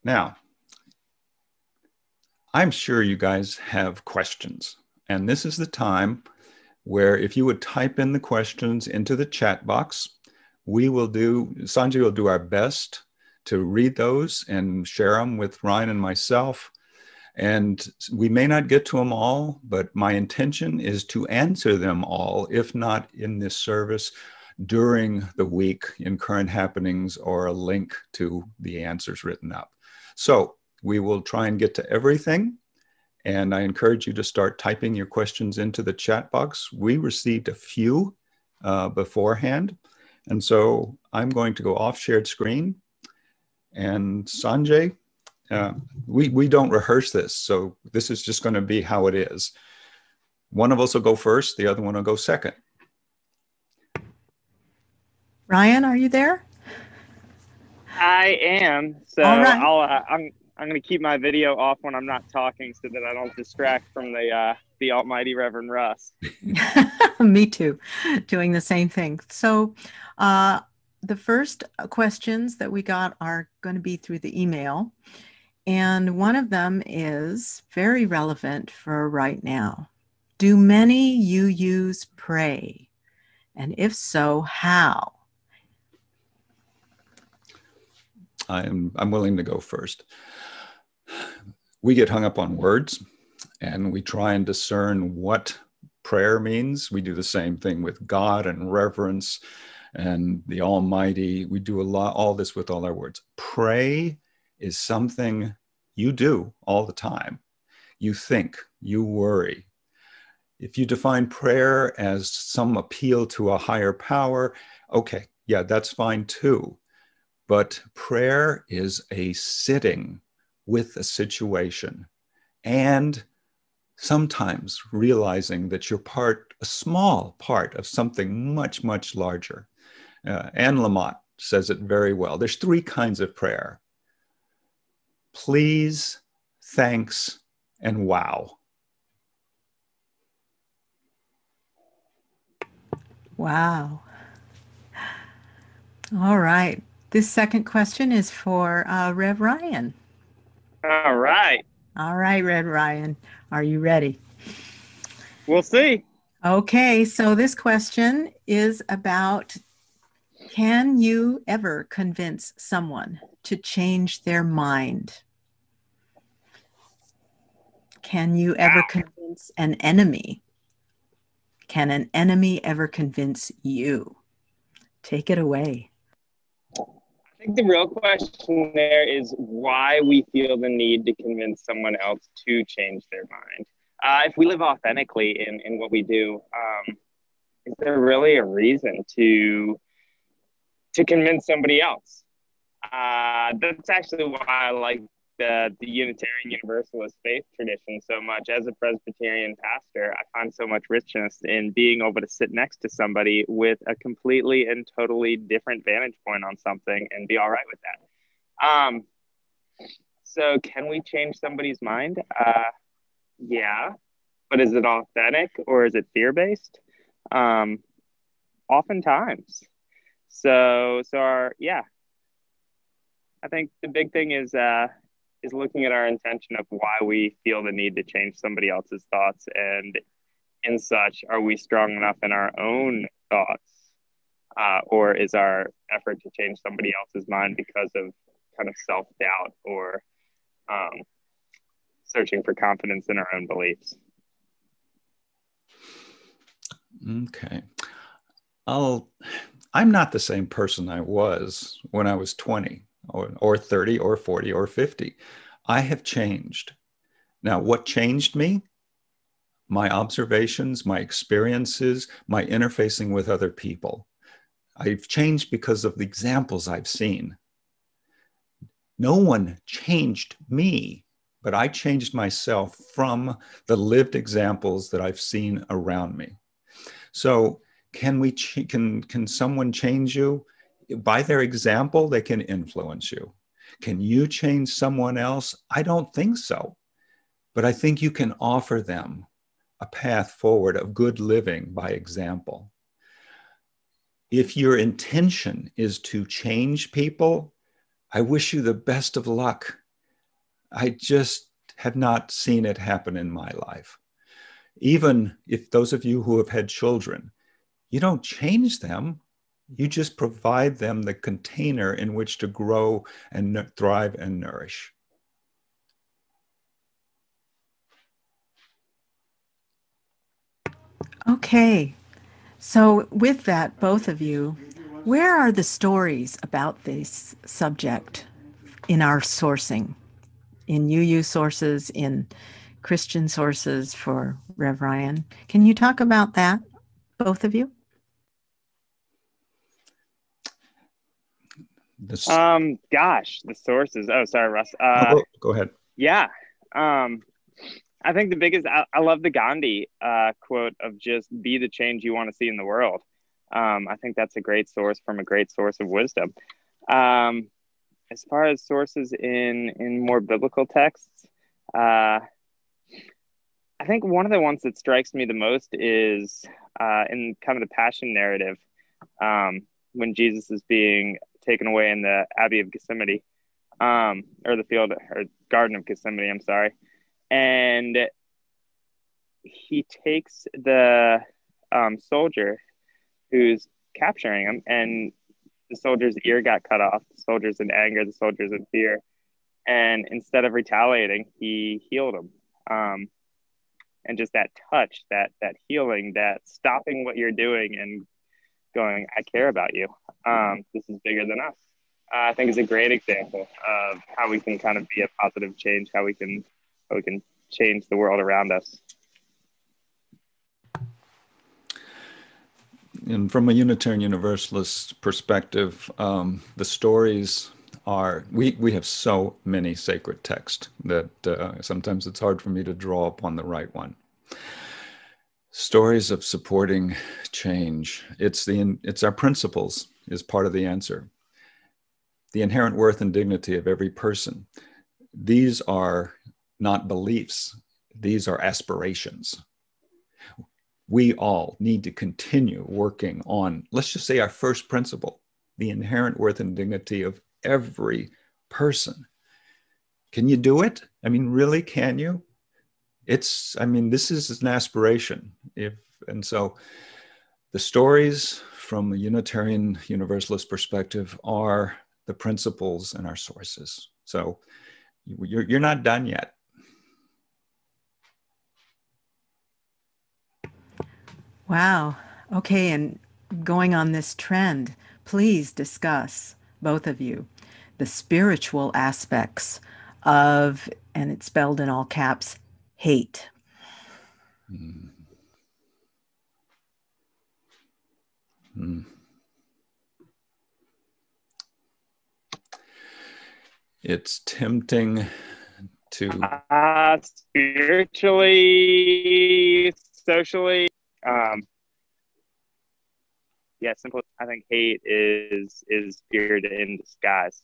Now, I'm sure you guys have questions, and this is the time where if you would type in the questions into the chat box, Sanjay will do our best to read those and share them with Ryan and myself. And we may not get to them all, but my intention is to answer them all, if not in this service, during the week in current happenings or a link to the answers written up. So we will try and get to everything. And I encourage you to start typing your questions into the chat box. We received a few beforehand. And so I'm going to go off shared screen. And Sanjay, we don't rehearse this. So this is just going to be how it is. One of us will go first. The other one will go second. Ryan, are you there? I am. So all right. I'm going to keep my video off when I'm not talking so that I don't distract from the almighty Reverend Russ. Me too, doing the same thing. So the first questions that we got are going to be through the email. And one of them is very relevant for right now. Do many UUs pray? And if so, how? I'm willing to go first. We get hung up on words and we try and discern what prayer means. We do the same thing with God and reverence and the Almighty. We do all this with all our words. Pray is something you do all the time. You think, you worry. If you define prayer as some appeal to a higher power, okay, yeah, that's fine too. But prayer is a sitting with a situation and sometimes realizing that you're a small part of something much, much larger. Anne Lamott says it very well. There's 3 kinds of prayer: please, thanks, and wow. Wow. All right. This second question is for Rev Ryan. All right. All right, Rev Ryan. Are you ready? We'll see. Okay, so this question is about, can you ever convince someone to change their mind? Can you ever convince an enemy? Can an enemy ever convince you? Take it away. I think the real question there is why we feel the need to convince someone else to change their mind. If we live authentically in what we do, is there really a reason to convince somebody else? That's actually why I like the Unitarian Universalist faith tradition so much. As a Presbyterian pastor, I find so much richness in being able to sit next to somebody with a completely and totally different vantage point on something and be all right with that. So can we change somebody's mind? Yeah, but is it authentic or is it fear-based? Oftentimes. So I think the big thing is looking at our intention of why we feel the need to change somebody else's thoughts, and in such, are we strong enough in our own thoughts, or is our effort to change somebody else's mind because of kind of self-doubt or searching for confidence in our own beliefs? Okay. I'm not the same person I was when I was 20 or 30 or 40 or 50. I have changed. Now, what changed me? My observations, my experiences, my interfacing with other people. I've changed because of the examples I've seen. No one changed me, but I changed myself from the lived examples that I've seen around me. So can someone change you? By their example, they can influence you. Can you change someone else? I don't think so. But I think you can offer them a path forward of good living by example. If your intention is to change people, I wish you the best of luck. I just have not seen it happen in my life. Even if those of you who have had children, you don't change them. You just provide them the container in which to grow and thrive and nourish. Okay. So with that, both of you, where are the stories about this subject in our sourcing? In UU sources, in Christian sources for Rev Ryan. Can you talk about that, both of you? Gosh, the sources. Oh, sorry, Russ. Go ahead. Yeah. I think the biggest, I love the Gandhi quote of just be the change you want to see in the world. I think that's a great source from a great source of wisdom. As far as sources in more biblical texts, I think one of the ones that strikes me the most is in kind of the Passion narrative, when Jesus is being taken away in the Abbey of Gethsemane, or the field or Garden of Gethsemane, I'm sorry. And he takes the soldier who's capturing him, and the soldier's ear got cut off. The soldier's in anger, the soldier's in fear. And instead of retaliating, he healed him. And just that touch, that healing, that stopping what you're doing and going, I care about you. This is bigger than us. I think is a great example of how we can kind of be a positive change, how we can change the world around us. And from a Unitarian Universalist perspective, the stories are, we have so many sacred texts that sometimes it's hard for me to draw upon the right one. Stories of supporting change. It's our principles is part of the answer. The inherent worth and dignity of every person. These are not beliefs. These are aspirations. We all need to continue working on, let's just say, our first principle, the inherent worth and dignity of every person. Can you do it? I mean, really, can you? This is an aspiration. And so the stories from a Unitarian Universalist perspective are the principles and our sources. So you're not done yet. Wow. Okay, and going on this trend, please discuss, both of you, the spiritual aspects of, and it's spelled in all caps, hate. Mm. Mm. It's tempting to spiritually, socially, simple. I think hate is fear in disguise.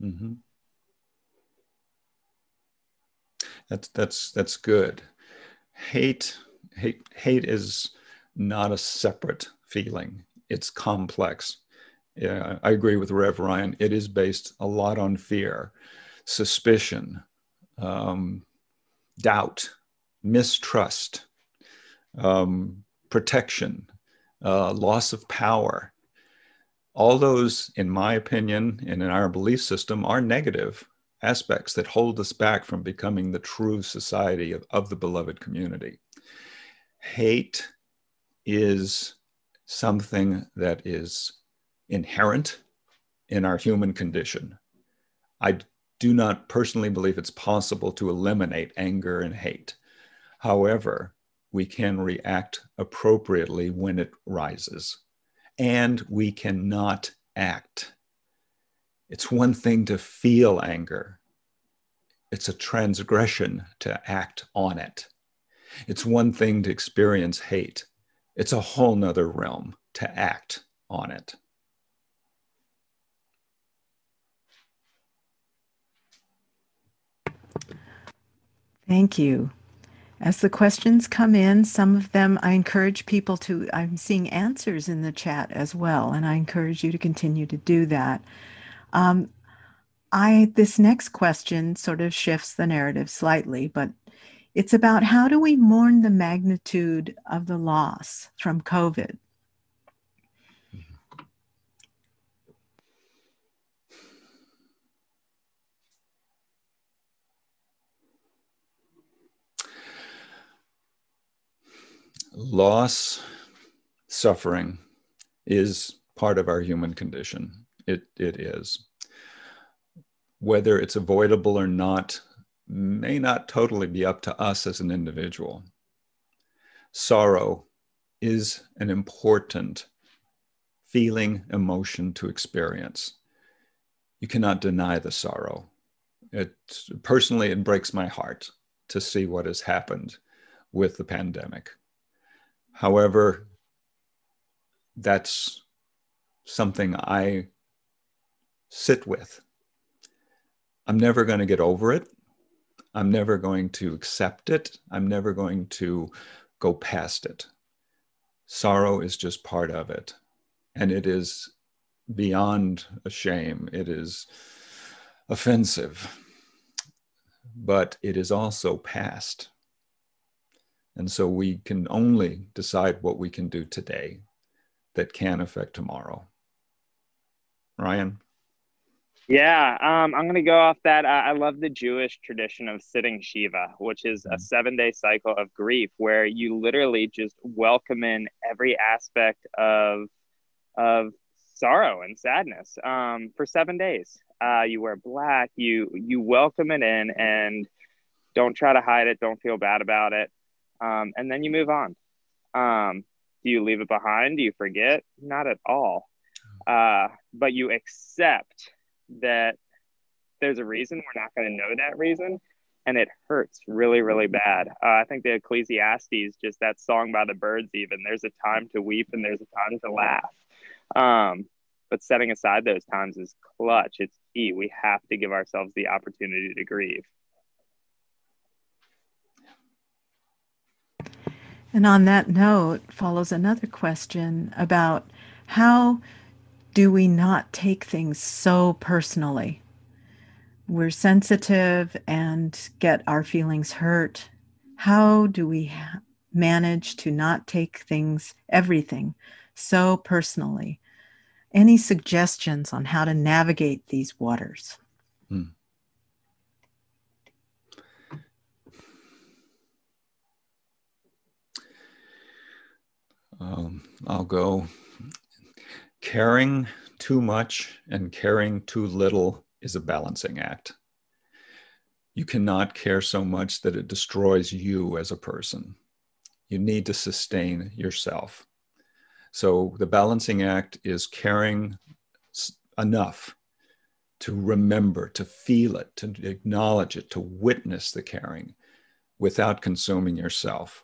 Mm-hmm. That's good. Hate is not a separate feeling. It's complex. Yeah, I agree with Rev Ryan. It is based a lot on fear, suspicion, doubt, mistrust, protection, loss of power. All those, in my opinion, and in our belief system, are negative aspects that hold us back from becoming the true society of the beloved community. Hate is something that is inherent in our human condition. I do not personally believe it's possible to eliminate anger and hate. However, we can react appropriately when it rises, and we cannot act. It's one thing to feel anger. It's a transgression to act on it. It's one thing to experience hate. It's a whole nother realm to act on it. Thank you. As the questions come in, some of them I encourage people to, I'm seeing answers in the chat as well, and I encourage you to continue to do that. This next question sort of shifts the narrative slightly, but it's about how do we mourn the magnitude of the loss from COVID? Loss, suffering is part of our human condition. It is. Whether it's avoidable or not may not totally be up to us as an individual. Sorrow is an important feeling, emotion to experience. You cannot deny the sorrow. Personally, it breaks my heart to see what has happened with the pandemic. However, that's something I sit with. I'm never going to get over it. I'm never going to accept it. I'm never going to go past it. Sorrow is just part of it. And it is beyond a shame. It is offensive. But it is also past. And so we can only decide what we can do today that can affect tomorrow. Ryan? Yeah, I'm going to go off that. I love the Jewish tradition of sitting Shiva, which is a 7-day cycle of grief where you literally just welcome in every aspect of sorrow and sadness for 7 days. You wear black, you welcome it in and don't try to hide it. Don't feel bad about it. And then you move on. Do you leave it behind? Do you forget? Not at all. But you accept that there's a reason. We're not going to know that reason. And it hurts really, really bad. I think the Ecclesiastes, just that song by the Birds even, there's a time to weep and there's a time to laugh. But setting aside those times is clutch. It's key. We have to give ourselves the opportunity to grieve. And on that note follows another question about how do we not take things so personally? We're sensitive and get our feelings hurt. How do we manage to not take everything so personally? Any suggestions on how to navigate these waters? I'll go. Caring too much and caring too little is a balancing act. You cannot care so much that it destroys you as a person. You need to sustain yourself. So the balancing act is caring enough to remember, to feel it, to acknowledge it, to witness the caring without consuming yourself.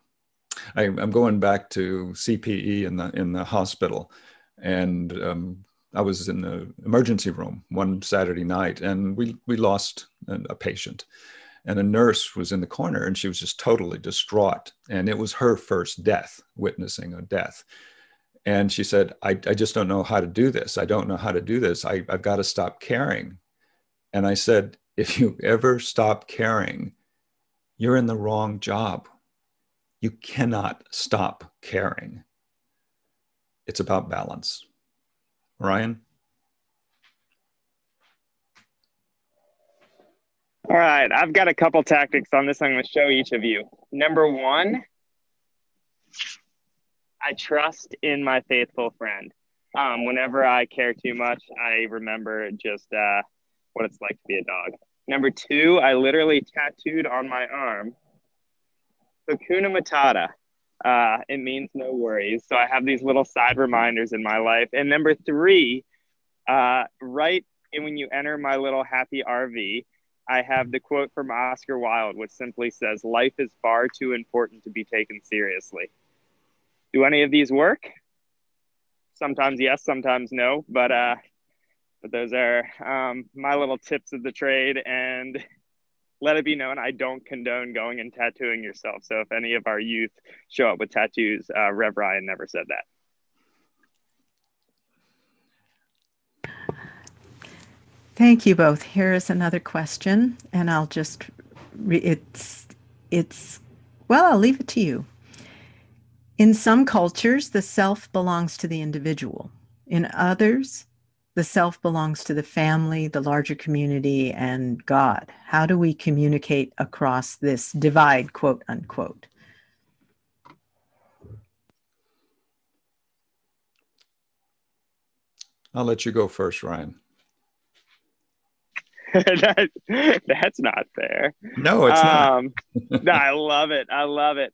I'm going back to CPE in the hospital, and I was in the emergency room one Saturday night, and we lost a patient, and a nurse was in the corner, and she was just totally distraught, and it was her first death, witnessing a death. And she said, I just don't know how to do this. I don't know how to do this. I've got to stop caring. And I said, if you ever stop caring, you're in the wrong job. You cannot stop caring. It's about balance. Ryan? All right, I've got a couple tactics on this I'm going to show each of you. Number one, I trust in my faithful friend. Whenever I care too much, I remember just what it's like to be a dog. Number two, I literally tattooed on my arm Hakuna Matata. It means no worries. So I have these little side reminders in my life. And number three, right when you enter my little happy RV, I have the quote from Oscar Wilde, which simply says, "Life is far too important to be taken seriously." Do any of these work? Sometimes yes, sometimes no. But those are my little tips of the trade. And let it be known, I don't condone going and tattooing yourself. So if any of our youth show up with tattoos, Rev Ryan never said that. Thank you both. Here is another question, and I'll just, well, I'll leave it to you. In some cultures, the self belongs to the individual. In others, the self belongs to the family, the larger community, and God. How do we communicate across this divide, quote unquote? I'll let you go first, Ryan. That's not fair. No, it's not. No, I love it. I love it.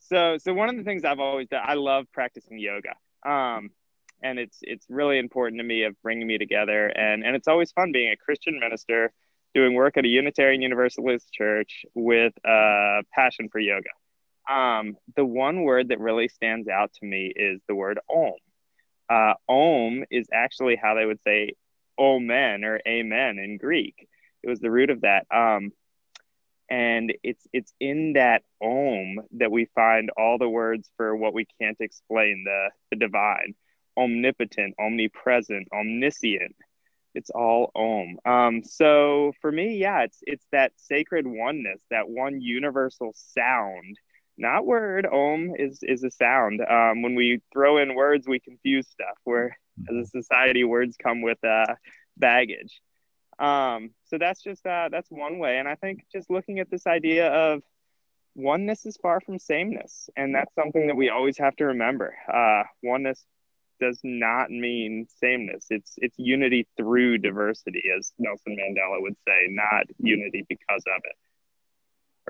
So one of the things I've always done, I love practicing yoga. And it's really important to me of bringing me together. And it's always fun being a Christian minister, doing work at a Unitarian Universalist church with a passion for yoga. The one word that really stands out to me is the word Om. Om is actually how they would say Omen or Amen in Greek. It was the root of that. And it's in that Om that we find all the words for what we can't explain, the divine. Omnipotent, omnipresent, omniscient. It's all Om. So for me, yeah, it's that sacred oneness, that one universal sound. Not word. Om is a sound. When we throw in words, we confuse stuff. Where as a society, words come with baggage. So that's one way. And I think just looking at this idea of oneness is far from sameness, and that's something that we always have to remember. Oneness does not mean sameness. It's unity through diversity, as Nelson Mandela would say, not unity because of it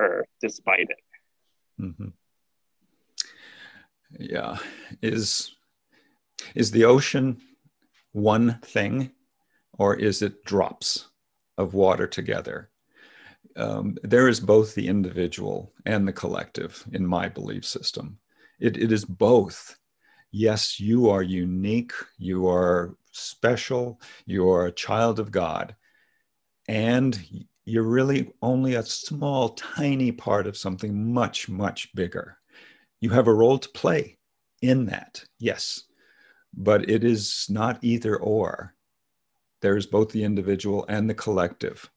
or despite it. Mm-hmm. Yeah. Is the ocean one thing, or is it drops of water together? There is both the individual and the collective in my belief system. It is both. Yes, you are unique, you are special, you are a child of God, and you're really only a small, tiny part of something much, much bigger. You have a role to play in that, yes, but it is not either or. There is both the individual and the collective.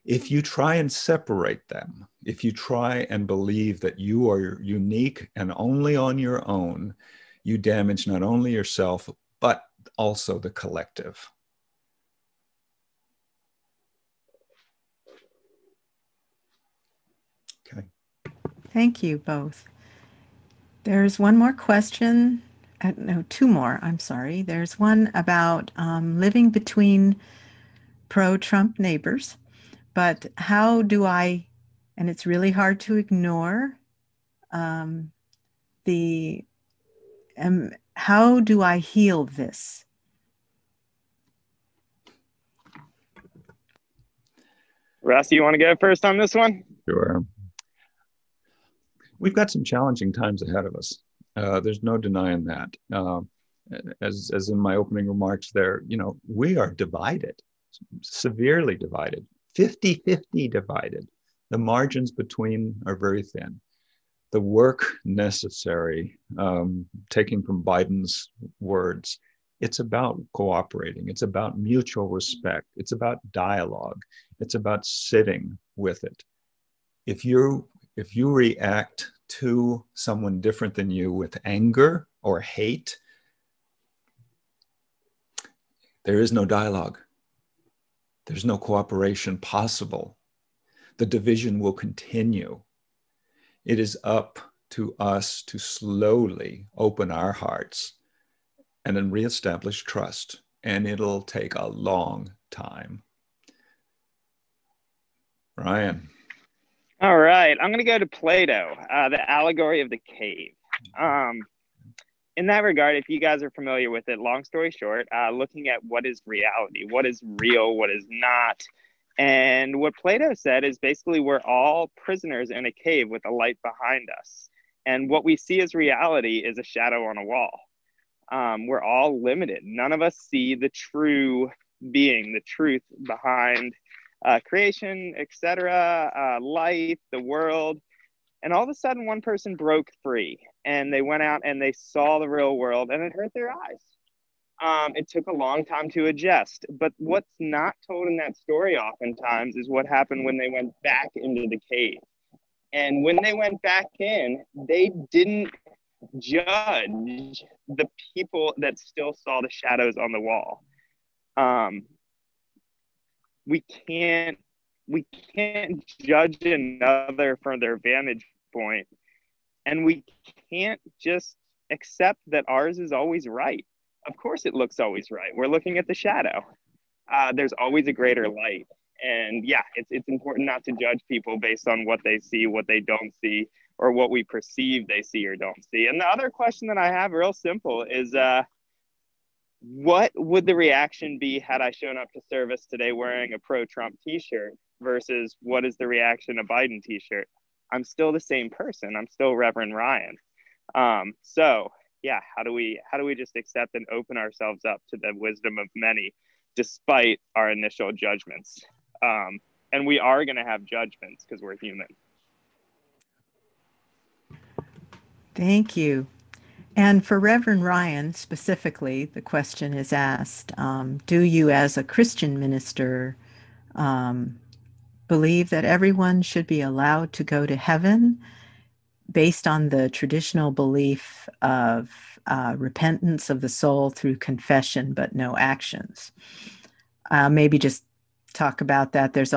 If you try and separate them, if you try and believe that you are unique and only on your own, you damage not only yourself, but also the collective. Okay. Thank you both. There's one more question. No, two more. I'm sorry. There's one about living between pro-Trump neighbors, but how do I, and it's really hard to ignore, how do I heal this? Russ, you want to go first on this one? Sure. We've got some challenging times ahead of us. There's no denying that. As in my opening remarks there, we are divided, severely divided, 50-50 divided. The margins between are very thin. The work necessary, taking from Biden's words, it's about cooperating. It's about mutual respect. It's about dialogue. It's about sitting with it. If you react to someone different than you with anger or hate, there is no dialogue. There's no cooperation possible. The division will continue. It is up to us to slowly open our hearts and then reestablish trust. And it'll take a long time. Ryan. All right. I'm going to go to Plato, the allegory of the cave. In that regard, if you guys are familiar with it, long story short, looking at what is reality, what is real, what is not. And what Plato said is basically we're all prisoners in a cave with a light behind us. And what we see as reality is a shadow on a wall. We're all limited. None of us see the true being, the truth behind creation, etc., life, the world. And all of a sudden, one person broke free and they went out and they saw the real world and it hurt their eyes. It took a long time to adjust. But what's not told in that story oftentimes is what happened when they went back into the cave. And when they went back in, they didn't judge the people that still saw the shadows on the wall. We can't judge another from their vantage point, and we can't just accept that ours is always right. Of course it looks always right. We're looking at the shadow. There's always a greater light. And yeah, it's important not to judge people based on what they see, what they don't see, or what we perceive they see or don't see. And the other question that I have, real simple, is what would the reaction be had I shown up to service today wearing a pro-Trump t-shirt versus what is the reaction a Biden t-shirt? I'm still the same person. I'm still Reverend Ryan. So yeah, how do we just accept and open ourselves up to the wisdom of many despite our initial judgments? And we are going to have judgments because we're human. Thank you. And for Reverend Ryan specifically, the question is asked, do you as a Christian minister believe that everyone should be allowed to go to heaven based on the traditional belief of repentance of the soul through confession, but no actions? Maybe just talk about that. There's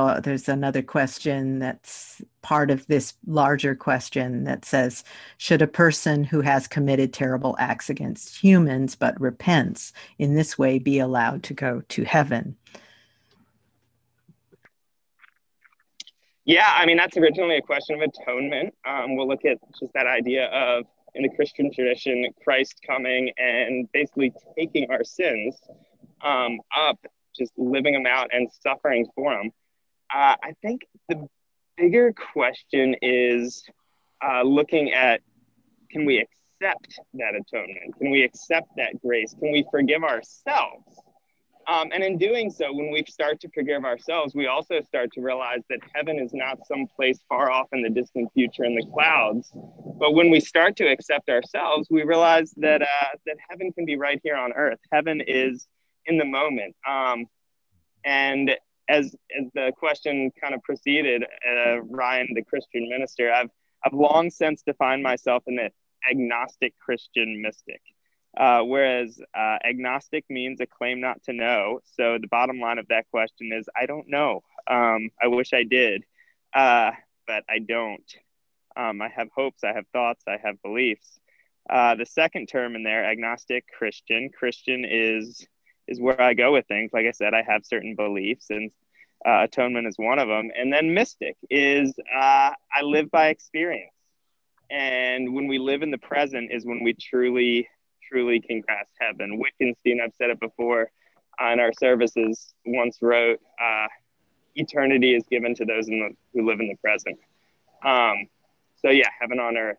another question that's part of this larger question that says, should a person who has committed terrible acts against humans but repents in this way be allowed to go to heaven? Yeah, I mean, that's originally a question of atonement. We'll look at just that idea of, in the Christian tradition, Christ coming and basically taking our sins up, just living them out and suffering for them. I think the bigger question is looking at, can we accept that atonement? Can we accept that grace? Can we forgive ourselves? And in doing so, when we start to forgive ourselves, we also start to realize that heaven is not some place far off in the distant future in the clouds. But when we start to accept ourselves, we realize that that heaven can be right here on earth. Heaven is in the moment. And as the question kind of proceeded, Ryan, the Christian minister, I've long since defined myself in the agnostic Christian mystic. Whereas agnostic means a claim not to know. So the bottom line of that question is, I don't know. I wish I did, but I don't. I have hopes, I have thoughts, I have beliefs. The second term in there, agnostic Christian. Christian is where I go with things. Like I said, I have certain beliefs, and atonement is one of them. And then mystic is I live by experience. And when we live in the present is when we truly can grasp heaven. Wittgenstein, I've said it before in our services, once wrote, eternity is given to those who live in the present. So yeah, heaven on earth.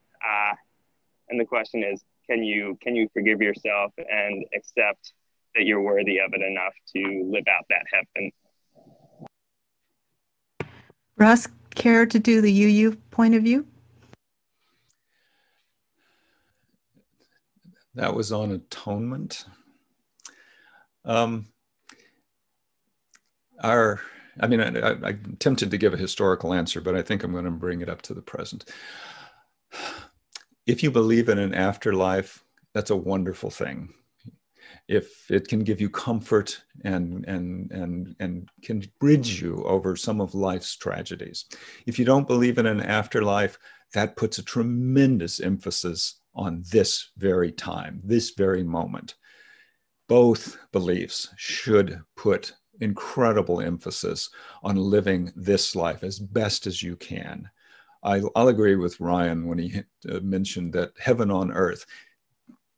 And the question is, can you forgive yourself and accept that you're worthy of it enough to live out that heaven? Russ, care to do the UU point of view? That was on atonement. I'm tempted to give a historical answer, but I think I'm going to bring it up to the present. If you believe in an afterlife, that's a wonderful thing. If it can give you comfort and can bridge you over some of life's tragedies. If you don't believe in an afterlife, that puts a tremendous emphasis on this very time, this very moment. Both beliefs should put incredible emphasis on living this life as best as you can. I'll agree with Ryan when he mentioned that heaven on earth,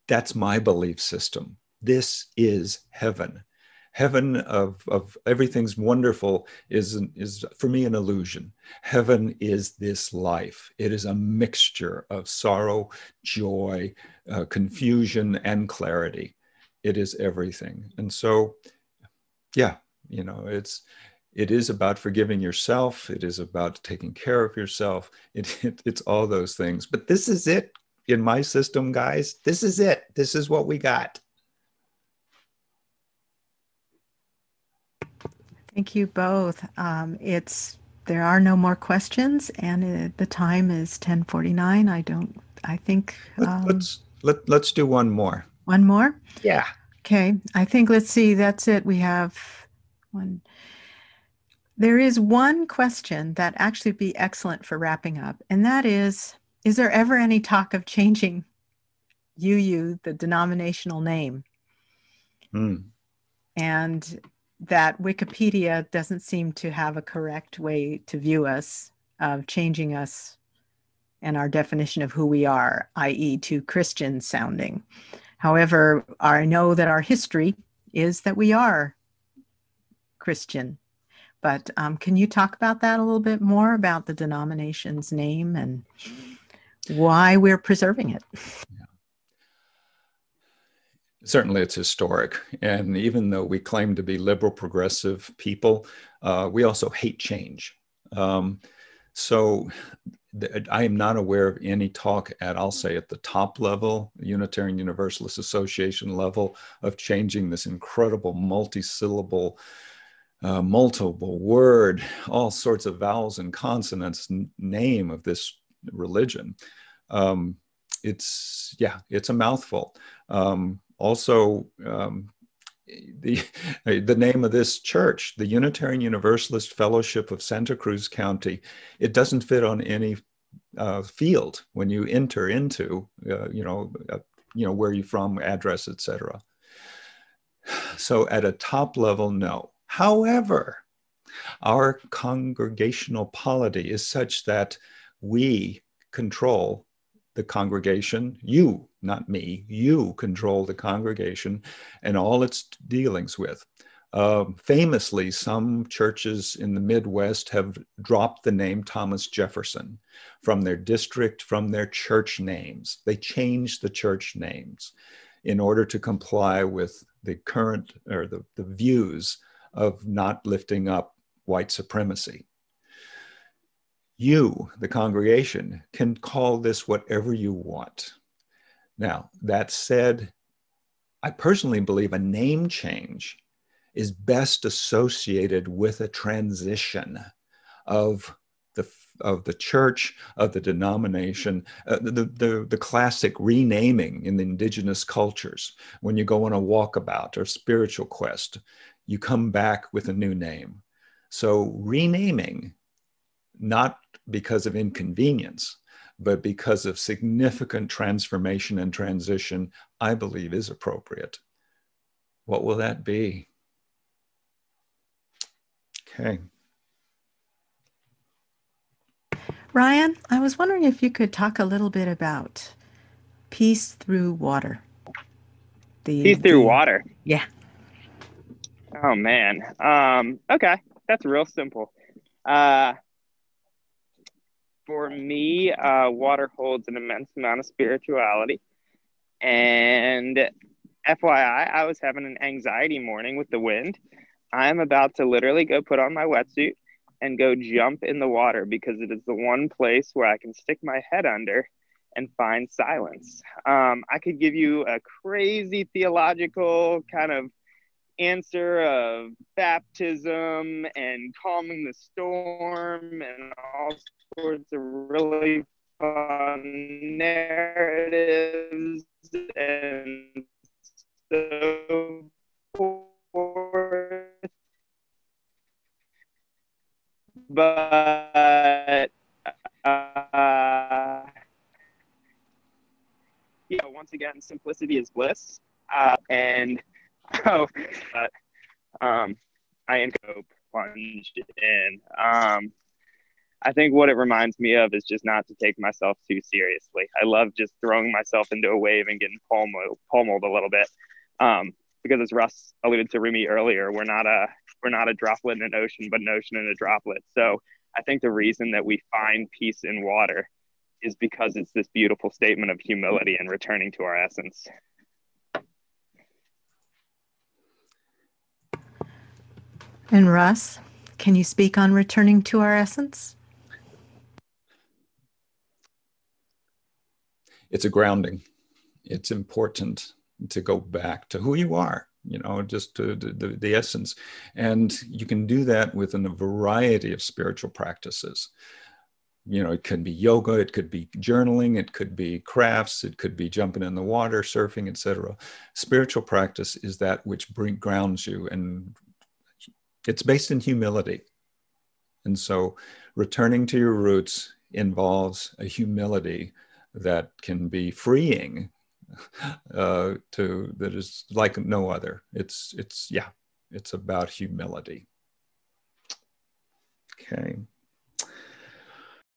that's my belief system. This is heaven. Heaven of everything's wonderful is for me an illusion. Heaven is this life. It is a mixture of sorrow, joy, confusion, and clarity. It is everything. And so, yeah, It is about forgiving yourself. It is about taking care of yourself. It's all those things. But this is it in my system, guys. This is it. This is what we got. Thank you both. There are no more questions, and the time is 10:49. I think let's do one more. One more? Yeah. Okay. I think, let's see, that's it. We have one. There is one question that actually be excellent for wrapping up, and that is there ever any talk of changing UU, the denominational name? And that Wikipedia doesn't seem to have a correct way to view us, of changing us and our definition of who we are, i.e. to Christian sounding. However, I know that our history is that we are Christian. But can you talk about that a little bit more, about the denomination's name and why we're preserving it? Yeah. Certainly it's historic. And even though we claim to be liberal progressive people, we also hate change. So I am not aware of any talk I'll say at the top level, Unitarian Universalist Association level, of changing this incredible multi-syllable, multiple word, all sorts of vowels and consonants name of this religion. It's a mouthful. Also, the name of this church, the Unitarian Universalist Fellowship of Santa Cruz County, it doesn't fit on any field when you enter into, where you're from, address, etc. So at a top level, no. However, our congregational polity is such that we control the congregation. You, not me, you control the congregation and all its dealings with. Famously, some churches in the Midwest have dropped the name Thomas Jefferson from their district, from their church names. They changed the church names in order to comply with the current, or the views of not lifting up white supremacy. You, the congregation, can call this whatever you want. Now, that said, I personally believe a name change is best associated with a transition of the church, of the denomination, the classic renaming in the indigenous cultures. When you go on a walkabout or spiritual quest, you come back with a new name. So renaming, not because of inconvenience, but because of significant transformation and transition, I believe is appropriate. What will that be? Okay. Ryan, I was wondering if you could talk a little bit about peace through water. Peace through water? Yeah. Oh, man. Okay. That's real simple. For me, water holds an immense amount of spirituality. And FYI, I was having an anxiety morning with the wind. I'm about to literally go put on my wetsuit and go jump in the water, because it is the one place where I can stick my head under and find silence. I could give you a crazy theological kind of answer of baptism and calming the storm and all sorts of really fun narratives and so forth. But once again, simplicity is bliss. I plunge in. I think what it reminds me of is just not to take myself too seriously. I love just throwing myself into a wave and getting pummeled a little bit. Because as Russ alluded to Rumi earlier, we're not a droplet in an ocean, but an ocean in a droplet. So I think the reason that we find peace in water is because it's this beautiful statement of humility and returning to our essence. And Russ, Can you speak on returning to our essence? It's a grounding. It's important to go back to who you are, you know, just to the essence. And you can do that within a variety of spiritual practices. You know, it could be yoga, it could be journaling, it could be crafts, it could be jumping in the water, surfing, etc. Spiritual practice is that which grounds you, and it's based in humility. And so returning to your roots involves a humility that can be freeing, that is like no other. It's about humility. Okay.